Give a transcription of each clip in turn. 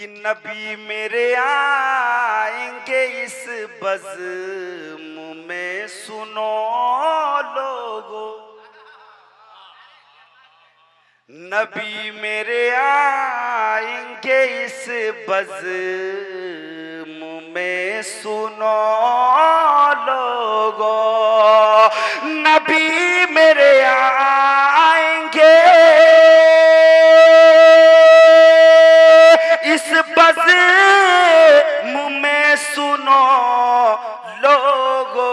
कि नबी मेरे आएंगे इस बज़्म में, सुनो लोगो। नबी मेरे आएंगे इस बज़्म में, सुनो लोगो। नबी मेरे आएंगे इस बज़्म में, सुनो लोगो।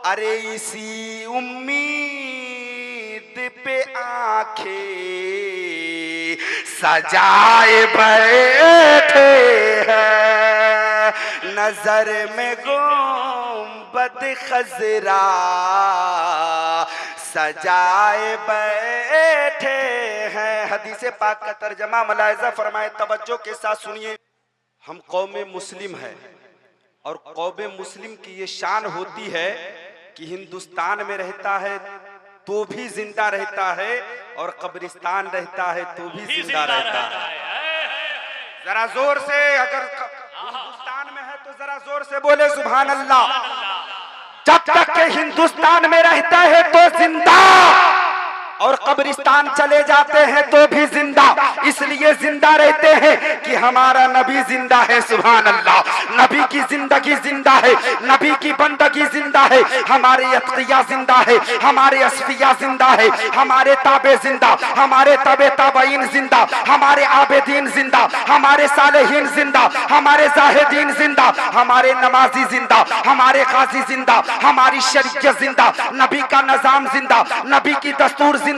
अरे इसी उम्मीद पे आंखें सजाए बैठे हैं, नजर में गुंबद खजरा सजाए बैठे हैं। हदीस पाक का तर्जमा मुलाहिजा फरमाए, तवज्जो के साथ सुनिए। हम कौम मुस्लिम है और कौम मुस्लिम की ये शान होती है कि हिंदुस्तान में रहता है तो भी जिंदा रहता है और कब्रिस्तान रहता है तो भी जिंदा रहता है। जरा जोर से, अगर हिंदुस्तान में है तो जरा जोर से बोले सुभान अल्लाह। जब तक के हिंदुस्तान में रहता है तो जिंदा, और कब्रिस्तान चले जाते हैं तो भी जिंदा। इसलिए जिंदा रहते हैं कि हमारा नबी जिंदा है, सुभान अल्लाह। नबी की जिंदगी जिंदा है, नबी की बंदगी जिंदा है, हमारे अत्किया जिंदा है, हमारे असफिया जिंदा है, हमारे ताबे जिंदा, हमारे तबे ताबईन जिंदा, हमारे आबेदीन जिंदा, हमारे सालेहीन जिंदा, हमारे जाहिदीन जिंदा, हमारे नमाजी जिंदा, हमारे गाजी जिंदा, हमारी शरीयत जिंदा, नबी का निजाम जिंदा, नबी की दस्तूर जिंदा,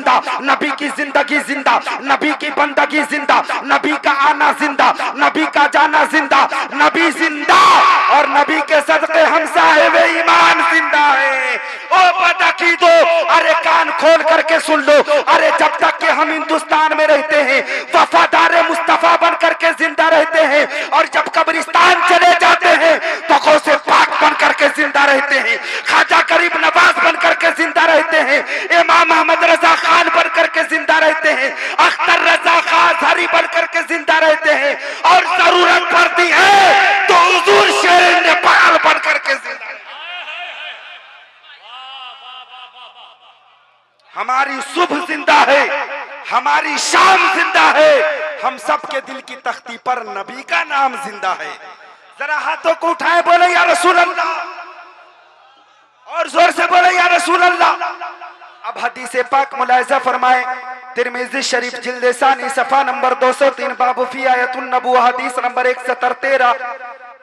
नबी की जिंदगी जिंदा, नबी की बंदगी जिंदा, नबी का आना जिंदा, नबी का जाना जिंदा, नबी जिंदा, और नबी के सदके हम साहिब ईमान जिंदा है। ओ बदअकीदो, अरे कान खोल करके सुन लो। अरे जब तक कि हम हिंदुस्तान में रहते हैं वफादार मुस्तफा बन करके जिंदा रहते हैं, और जब कब्रिस्तान चले जाते हैं तो गौसे पाक बन करके जिंदा रहते हैं, ख्वाजा गरीब नवाज बन करके जिंदा रहते हैं, इमाम अहमद रजा खान बन करके जिंदा रहते हैं, अख्तर रजा खान हरी बन करके जिंदा रहते हैं, और जरूरत पड़ती है तो हुजूर शेर नेपाल बन करके जिंदा। हमारी सुबह जिंदा है, हमारी शाम जिंदा है, हम सबके दिल की तख्ती पर नबी का नाम जिंदा है। जरा हाथों को उठाए, बोले या रसूल अल्लाह, और जोर से बोले या रसूल अल्लाह। अब हदीस पाक मुलाहिजा फरमाए, तिरमिज़ी शरीफ जिल्द सानी सफा नंबर 203, बाबु फी आयतुन नबुव्वह, हदीस नंबर 173,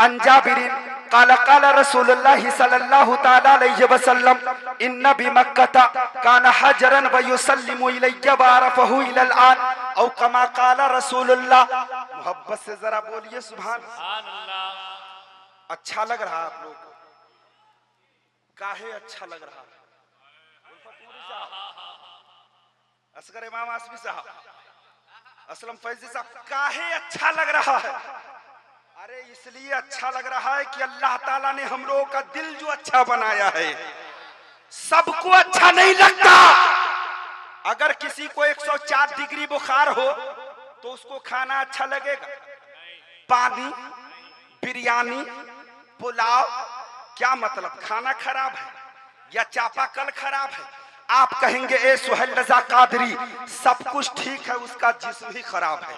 अन जाबिरिन काला काला रसूलुल्लाह सल्लल्लाहु तआला अलैहि वसल्लम इन्ना बिमक्का काना हजरन व युसल्लिमु इलैया व अरफहु इलल आन औ कमा काला रसूलुल्लाह। मोहब्बत से जरा बोलिए सुभान अल्लाह। अच्छा लग रहा आप लोग? काहे अच्छा लग रहा? असगर इमाम आसमी साहब, असलम फैजी साहब, काहे अच्छा लग रहा है? अरे इसलिए अच्छा लग रहा है कि अल्लाह ताला ने हम लोगों का दिल जो अच्छा बनाया है। सबको अच्छा नहीं लगता। अगर किसी को 104 डिग्री बुखार हो तो उसको खाना अच्छा लगेगा? पानी, बिरयानी, पुलाव, क्या मतलब? खाना खराब है या चापाकल खराब है? आप कहेंगे ए सुहेल रजा कादरी, सब कुछ ठीक है, उसका जिस्म ही खराब है,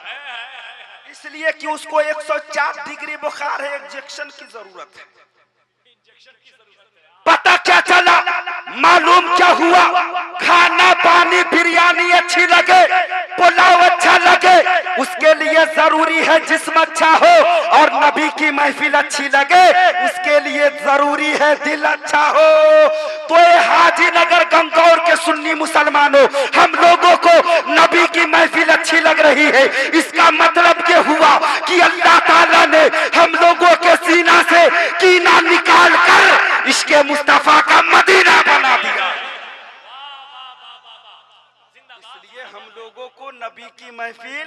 इसलिए कि उसको 104 डिग्री बुखार है, इंजेक्शन की जरूरत है। पता क्या चला, मालूम क्या हुआ? खाना पानी बिरयानी अच्छी लगे, पुलाव अच्छा लगे, उसके लिए जरूरी है जिस्म अच्छा हो, और नबी की महफिल अच्छी लगे उसके लिए जरूरी है दिल अच्छा हो। तो ये हाजी नगर गंगौर के सुन्नी मुसलमानों, हम लोगों को नबी की महफिल अच्छी लग रही है, इसका मतलब ये हुआ कि अल्लाह ताला ने हम लोगों के सीना से कीना निकाल कर इसके मुस्तफा का मदीना बना दिया। इसलिए हम लोगों को नबी की महफिल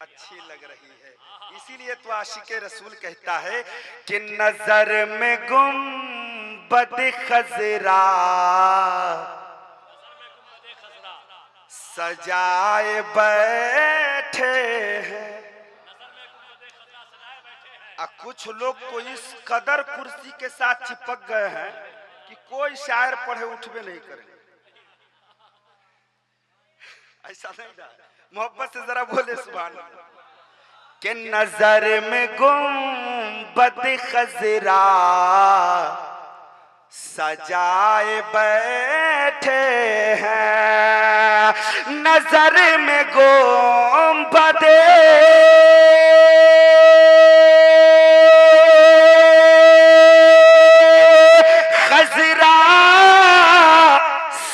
अच्छी लग रही है। इसीलिए तो आशिके रसूल कहता है कि नजर में गुंबद खजरा सजाए बैठे हैं। कुछ लोग तो इस कदर कुर्सी के साथ चिपक गए हैं कि कोई शायर पढ़े उठबे नहीं करे। ऐसा नहीं ना, मोहब्बत से जरा बोले सुभान अल्लाह। के नजर में गुंबद खजरा सजाए बैठे हैं, नजर में गुंबद खजरा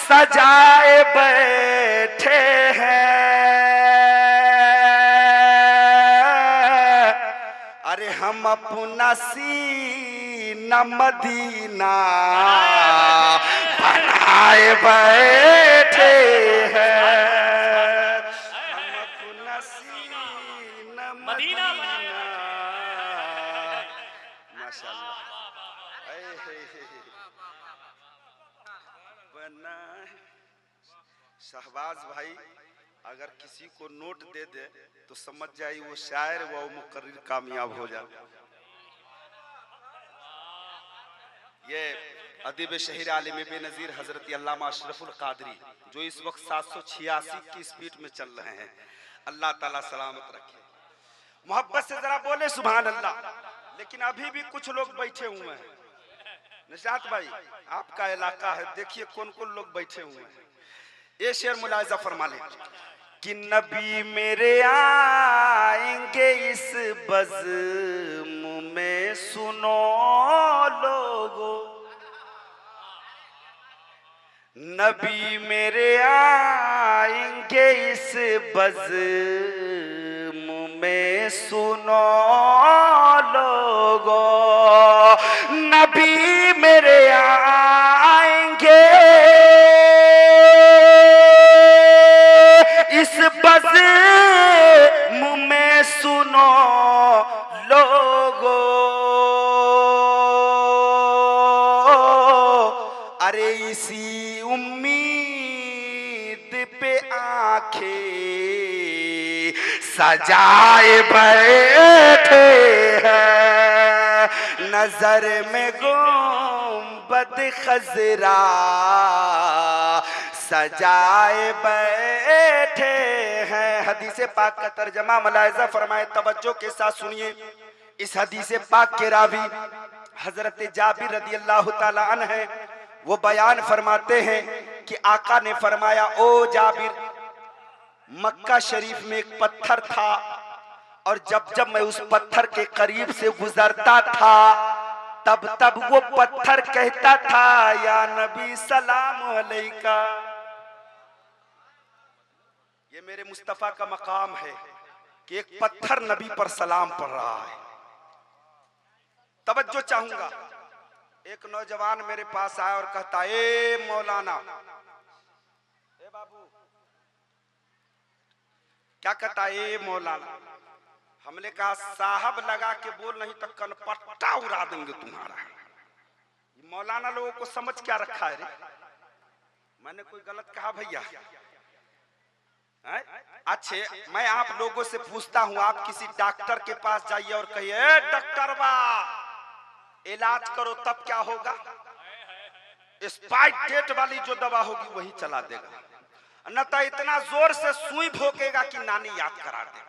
सजाए बैठे हैं। अरे हम अपना सीना मदीना बनाए बैठे हैं, हम अपना सीना मदीना। माशाअल्लाह बना। शहबाज भाई अगर किसी को नोट दे दे तो समझ जाए वो शायर व मुकर्रिर कामयाब हो जाए। ये अदीब शहीर आलिम बेनज़ीर हजरत अल्लामा अशरफुल कादरी जो इस वक्त 786 की स्पीड में चल रहे हैं, अल्लाह ताला सलामत रखे। मोहब्बत से जरा बोले सुभान अल्लाह। लेकिन अभी भी कुछ लोग बैठे हुए हैं। निशात भाई आपका इलाका है, देखिए कौन कौन लोग बैठे हुए हैं। ये शेर मुलाहिजा फरमा ले कि नबी मेरे आएंगे इस बज़्म में, सुनो लोगो नबी मेरे आएंगे इस बज़्म में, सुनो लोगो नबी मेरे आएंगे इस बज़्म में, सुनो लोगो। अरे इसी उम्मीद पे आंखें सजाए बैठे हैं, नजर में गुंबद खजरा सजाए बैठे हैं। हदीस पाक का तर्जमा मुलाहिजा फरमाए, तवज्जो के साथ सुनिए। इस हदीस पाक के रावी हजरत जाबिर रदी अल्लाह ताला अन्हु है। वो बयान फरमाते हैं कि आका ने फरमाया, ओ जाबिर, मक्का शरीफ में एक पत्थर था और जब जब मैं उस पत्थर के करीब से गुजरता था तब तब वो पत्थर कहता था, या नबी सलाम अलैका। ये मेरे मुस्तफा का मकाम है कि एक पत्थर नबी पर सलाम पढ़ रहा है। तवज्जो चाहूंगा। एक नौजवान मेरे पास आया और कहता, ए मौलाना, ए बाबू, क्या कहता, ए मौलाना। हमने कहा साहब लगा के बोल, नहीं तो कनपट्टा उड़ा देंगे तुम्हारा। मौलाना लोगों को समझ क्या रखा है रे? मैंने कोई गलत कहा भैया? अच्छे, मैं आप लोगों से पूछता हूं, आप किसी डॉक्टर के पास जाइए और कहिए, डॉक्टर बा इलाज करो, तब क्या होगा? एक्सपायरी डेट वाली जो दवा होगी वही चला देगा, न तो इतना जोर से सुई भोंकेगा कि नानी याद करा देगा।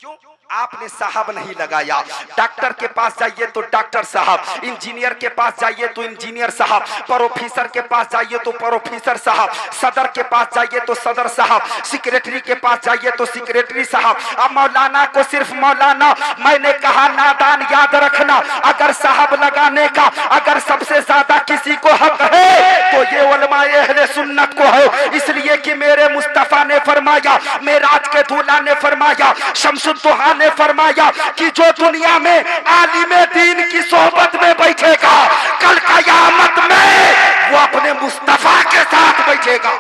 क्यों? आपने साहब नहीं लगाया। डॉक्टर के पास जाइए तो डॉक्टर साहब, इंजीनियर के पास जाइए तो इंजीनियर साहब, प्रोफेसर के पास जाइए तो प्रोफेसर साहब, सदर के पास जाइए तो सदर साहब, सेक्रेटरी के पास जाइए तो सेक्रेटरी साहब। अब मौलाना को सिर्फ मौलाना, मैंने कहा नादान याद रखना, अगर साहब लगाने का अगर सबसे ज्यादा किसी को हक है तो ये उलमाए अहले सुन्नत को है। इसलिए कि मेरे मुस्तफा ने फरमाया, मेराज के दूल्हा ने फरमाया, शमसुद्दोहा ने फरमाया कि जो दुनिया में आलिमे दीन की सोहबत में बैठेगा, कल क़यामत में वो अपने मुस्तफा के साथ बैठेगा।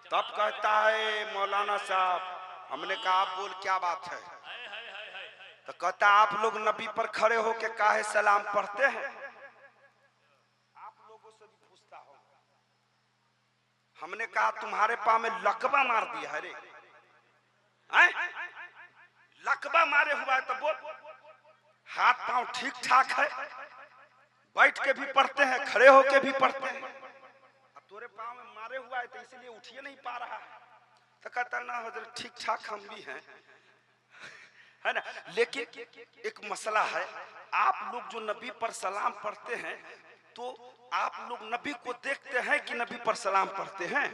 तब कहता है मौलाना साहब, हमने कहा आप बोल क्या बात है? तो कहता आप लोग नबी पर खड़े होके काहे सलाम पढ़ते हैं? आप लोगों से भी पूछता हूं, हमने कहा तुम्हारे पाँव में लकवा मार दिया है रे, लकवा मारे हुआ है तो बोल। हाथ पांव ठीक ठाक है, बैठ के भी पढ़ते हैं, खड़े होके भी पढ़ते हैं, तोरे पांव में मारे हुआ है तो इसलिए उठिए नहीं पा रहा है। तो कहता ना हजरत ठीक ठाक हम भी हैं, है ना। लेकिन एक मसला है, आप लोग जो नबी पर सलाम पढ़ते हैं तो आप लोग नबी को देखते हैं कि नबी पर सलाम पढ़ते हैं?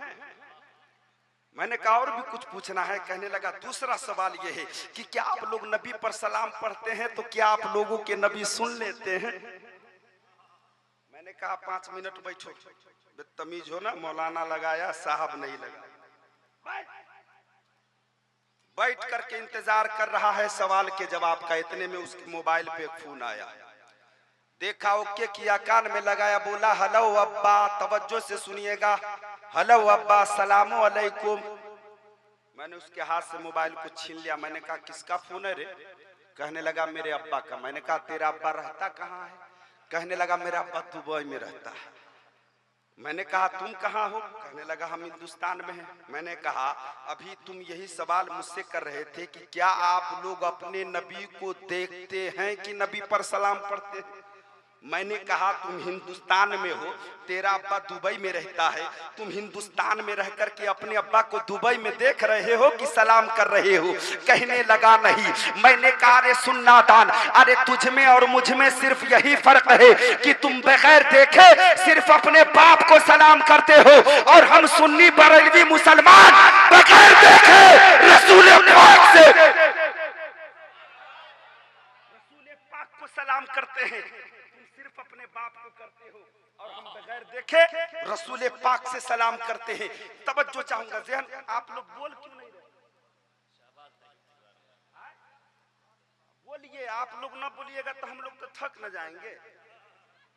मैंने कहा और भी कुछ पूछना है। कहने लगा दूसरा सवाल ये है कि क्या आप लोग नबी पर सलाम पढ़ते हैं तो क्या आप लोगों के नबी सुन लेते हैं? मैंने कहा 5 मिनट बैठो, बदतमीज हो ना, मौलाना लगाया साहब नहीं लगा। बैठ करके इंतजार कर रहा है सवाल के जवाब का। इतने में उसके मोबाइल पे एक फोन आया, देखा, ओके किया, कान में लगाया, बोला हेलो अब्बा, तवज्जो से सुनिएगा, हेलो अब्बा सलामो अलैकुम। मैंने उसके हाथ से मोबाइल को छीन लिया। मैंने कहा किसका फोन है रे? कहने लगा मेरे अब्बा का। मैंने कहा तेरा अब्बा रहता कहाँ है? कहने लगा मेरा अब्बा दुबई में रहता है। मैंने कहा तुम कहाँ हो? कहने लगा हम हिंदुस्तान में हैं। मैंने कहा अभी तुम यही सवाल मुझसे कर रहे थे कि क्या आप लोग अपने नबी को देखते हैं कि नबी पर सलाम पढ़ते हैं? मैंने कहा तुम हिंदुस्तान में हो, तेरा अब्बा दुबई में रहता है, तुम हिंदुस्तान में रह कर के अपने अब्बा को दुबई में देख रहे हो कि सलाम कर रहे हो? कहने लगा नहीं। मैंने कहा अरे सुन्ना दान, अरे तुझ में और मुझ में सिर्फ यही फर्क है कि तुम बगैर देखे सिर्फ अपने बाप को सलाम करते हो और हम सुन्नी बरेलवी मुसलमान बगैर देखे रसूल पाक से को सलाम करते हैं। तुम सिर्फ अपने बाप को करते हो और हम बगैर देखे रसूल पाक से सलाम करते हैं। तवज्जो चाहूंगा, ज़हन आप लोग बोल क्यों नहीं रहे? बोलिए, आप लोग ना बोलिएगा तो हम लोग तो थक न जाएंगे।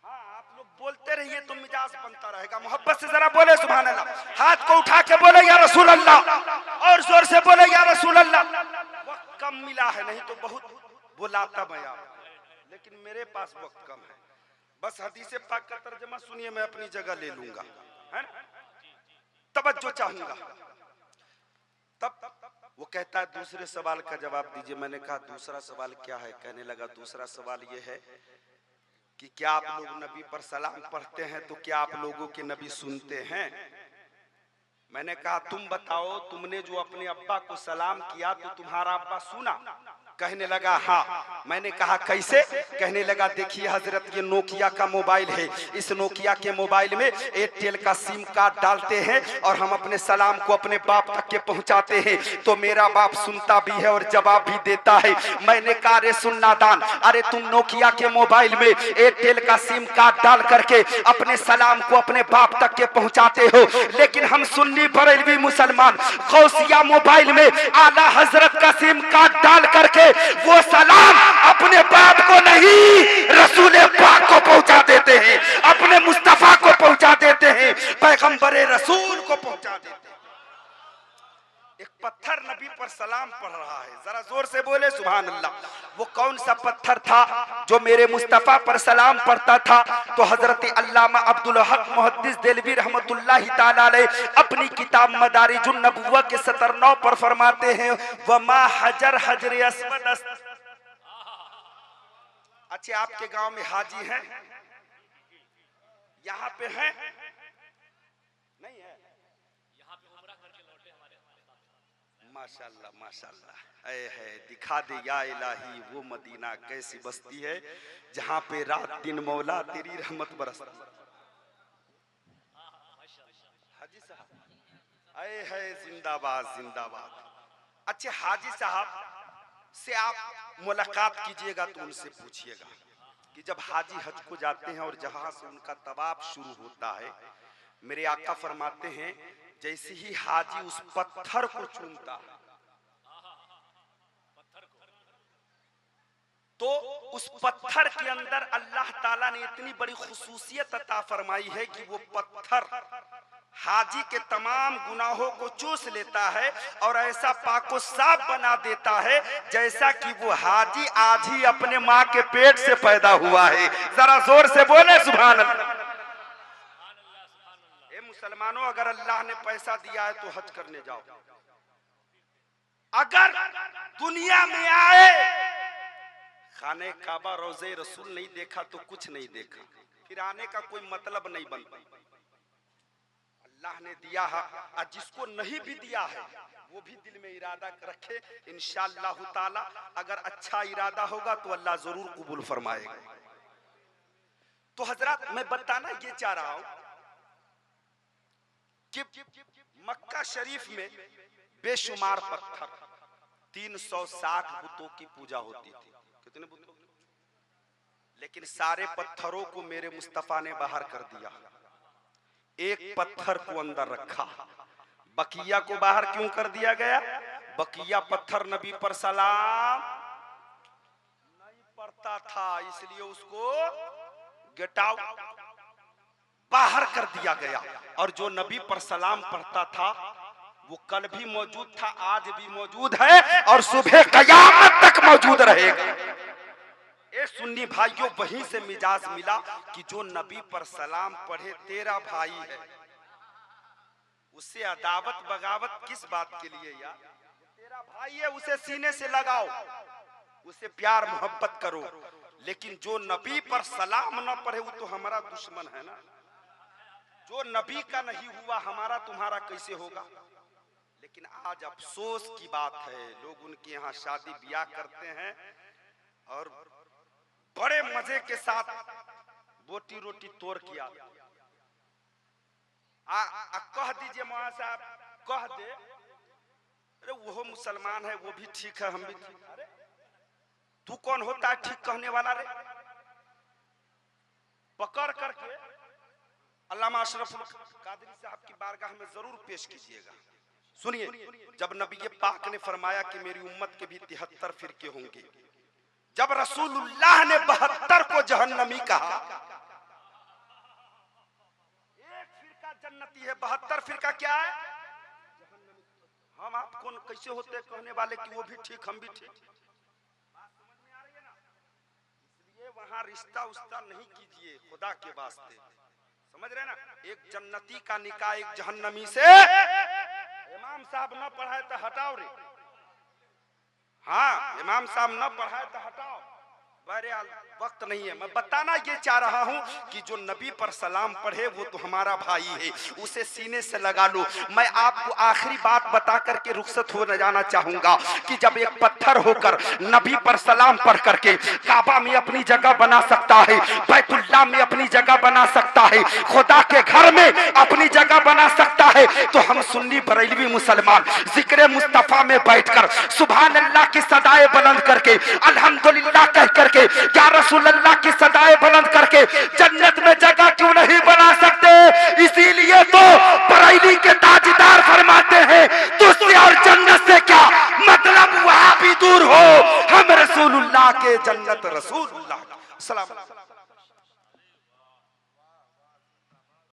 हाँ, आप लोग बोलते रहिए तो मिजाज बनता रहेगा। मोहब्बत से जरा बोले सुभान अल्लाह। हाथ को उठा के बोले या रसूल अल्लाह, और जोर से बोले या रसूल अल्लाह। वक्त कम मिला है, नहीं तो बहुत बुलाता मैं आप, लेकिन मेरे पास वक्त कम है। बस हदीस पाक का तर्जमा सुनिए, मैं अपनी जगह ले लूंगा, है ना। तवज्जो चाहूंगा। तब वो कहता है दूसरे सवाल का जवाब दीजिए। मैंने कहा दूसरा सवाल क्या है? कहने लगा दूसरा सवाल ये है कि क्या आप लोग नबी पर सलाम पढ़ते हैं तो क्या आप लोगों के नबी सुनते हैं? मैंने कहा तुम बताओ, तुमने जो अपने अब्बा को सलाम किया तो तुम्हारा अब्बा सुना? कहने लगा हाँ। मैंने कहा कैसे? कहने लगा देखिए हजरत, ये नोकिया का मोबाइल है, इस नोकिया के मोबाइल में एयरटेल का सिम कार्ड डालते हैं और हम अपने सलाम को अपने बाप तक के पहुंचाते हैं, तो मेरा बाप सुनता भी है और जवाब भी देता है। मैंने कहा अरे सुन्ना दान, अरे तुम नोकिया के मोबाइल में एयरटेल का सिम कार्ड डाल करके अपने सलाम को अपने बाप तक के पहुंचाते हो, लेकिन हम सुन्नी बरेलवी मुसलमान गौसिया मोबाइल में आला हजरत का सिम कार्ड डाल करके वो सलाम अपने बाप को नहीं रसूल पाक को पहुंचा देते हैं, अपने मुस्तफा को पहुंचा देते हैं, पैगंबरे रसूल को पहुंचा देते हैं। एक पत्थर नबी पर सलाम पढ़ रहा है, जरा जोर से बोले सुभान अल्लाह। वो कौन सा पत्थर था जो मेरे मुस्तफा पर सलाम पढ़ता था? तो हजरत अल्लामा अब्दुल हक मुहद्दिस देलवी रहमतुल्लाहि ताला अलैह अपनी किताब मदारिजुन नबुव्वा के 79 पर फरमाते हैं वमा हजर हजर अस्वद। अच्छा, आपके गांव में हाजी हैं? यहाँ पे हैं? नहीं है? माशाल्लाह माशाल्लाह, है दिखा दे या इलाही वो मदीना कैसी बस्ती है जहाँ पे रात दिन मौला तेरी रहमत बरसती। हाजी साहब आए है, जिंदाबाद जिंदाबाद। अच्छे हाजी साहब से आप मुलाकात कीजिएगा तो उनसे पूछिएगा कि जब हाजी हज को जाते हैं और जहां से उनका तवाफ शुरू होता है, मेरे आका फरमाते हैं जैसे ही हाजी उस पत्थर को चूमता है तो उस पत्थर के अंदर अल्लाह ताला ने इतनी बड़ी खुसूसियत अता फरमाई है कि वो पत्थर हाजी के तमाम गुनाहों को चूस लेता है और ऐसा पाको साफ बना देता है जैसा कि वो हाजी आज ही अपने माँ के पेट से पैदा हुआ है। जरा जोर से बोले सुभान अल्लाह। मुसलमानों, अगर अल्लाह ने पैसा दिया है तो हज करने जाओ। अगर दुनिया में आए खाने काबा रोज़े रसूल नहीं देखा तो कुछ नहीं देखा, फिर आने का कोई मतलब नहीं बनता। अल्लाह ने दिया है, और जिसको नहीं भी दिया है वो भी दिल में इरादा रखे, इंशाअल्लाह ताला अगर अच्छा इरादा होगा तो अल्लाह जरूर कबूल फरमाएगा। तो हजरत मैं बताना ये चाह रहा हूं कि मक्का शरीफ में बेशुमार पत्थर, 360 बुतों की पूजा होती थी। कितने बुतों? लेकिन सारे पत्थरों को मेरे मुस्तफा ने बाहर कर दिया, एक पत्थर को अंदर रखा। बकिया को बाहर क्यों कर दिया गया? बकिया पत्थर नबी पर सलाम नहीं पड़ता था, इसलिए उसको गेट आउट बाहर कर दिया गया। और जो नबी पर सलाम पढ़ता था वो कल भी मौजूद था, आज भी मौजूद है और सुबह कयामत तक मौजूद रहेगा। ए सुन्नी भाइयों, वहीं से मिजाज मिला कि जो नबी पर सलाम पढ़े तेरा भाई है, उससे अदावत बगावत किस बात के लिए यार? तेरा भाई है, उसे सीने से लगाओ, उसे प्यार मोहब्बत करो। लेकिन जो नबी पर सलाम न पढ़े वो तो हमारा दुश्मन है ना। जो नबी का नहीं हुआ हमारा तुम्हारा कैसे होगा? लेकिन आज अफसोस की बात है, लोग उनके यहाँ शादी ब्याह करते हैं और बड़े मजे के साथ बोटी रोटी तोड़ किया। कह दीजिए मौलाना साहब, कह दे अरे वो मुसलमान है, वो भी ठीक है, हम भी ठीक। अरे तू कौन होता है ठीक कहने वाला? रे पकड़ करके अल्लामा अशरफुल कादरी साहब की बारगाह में जरूर पेश कीजिएगा। सुनिए, जब नबी पाक ने फरमाया कि मेरी उम्मत के भी 73 फिरके होंगे, जब रसूलुल्लाह ने 72 को जहन्नमी कहा, एक फिरका जन्नती है, 72 फिरका क्या है? हम आप कौन कैसे होते कहने वाले कि वो भी ठीक हम भी ठीक? बात समझ में आ रही है ना? इसलिए वहां रिश्ता उस्ता नहीं कीजिए खुदा के वास्ते, समझ रहे ना? एक जन्नती का निकाह एक जहन्नमी से, इमाम साहब न पढ़ाए तो हटाओ रे। हाँ, इमाम साहब न पढ़ाए तो हटाओ। बहरहाल वक्त नहीं है, मैं बताना ये चाह रहा हूँ कि जो नबी पर सलाम पढ़े वो तो हमारा भाई है, उसे सीने से लगा लो। मैं आपको आखिरी बात बता करके रुखसत हो जाना चाहूंगा कि जब एक पत्थर होकर नबी पर सलाम पढ़ करके काबा में अपनी जगह बना सकता है, बैतुल्लाह में अपनी जगह बना सकता है, खुदा के घर में अपनी जगह बना सकता है, तो हम सुन्नी बरेलवी मुसलमान जिक्र मुस्तफा में बैठकर सुभान अल्लाह की सदाएं बुलंद करके, अल्हम्दुलिल्लाह कह करके, या रसूल अल्लाह की सदाएं बुलंद करके जन्नत में जगह क्यों नहीं बना सकते? इसीलिए तो बरेली के ताजदार फरमाते हैं तुझसे और जन्नत से क्या मतलब, वहां भी दूर हो, हम रसूलुल्लाह के जन्नत रसूलुल्लाह। सलाम।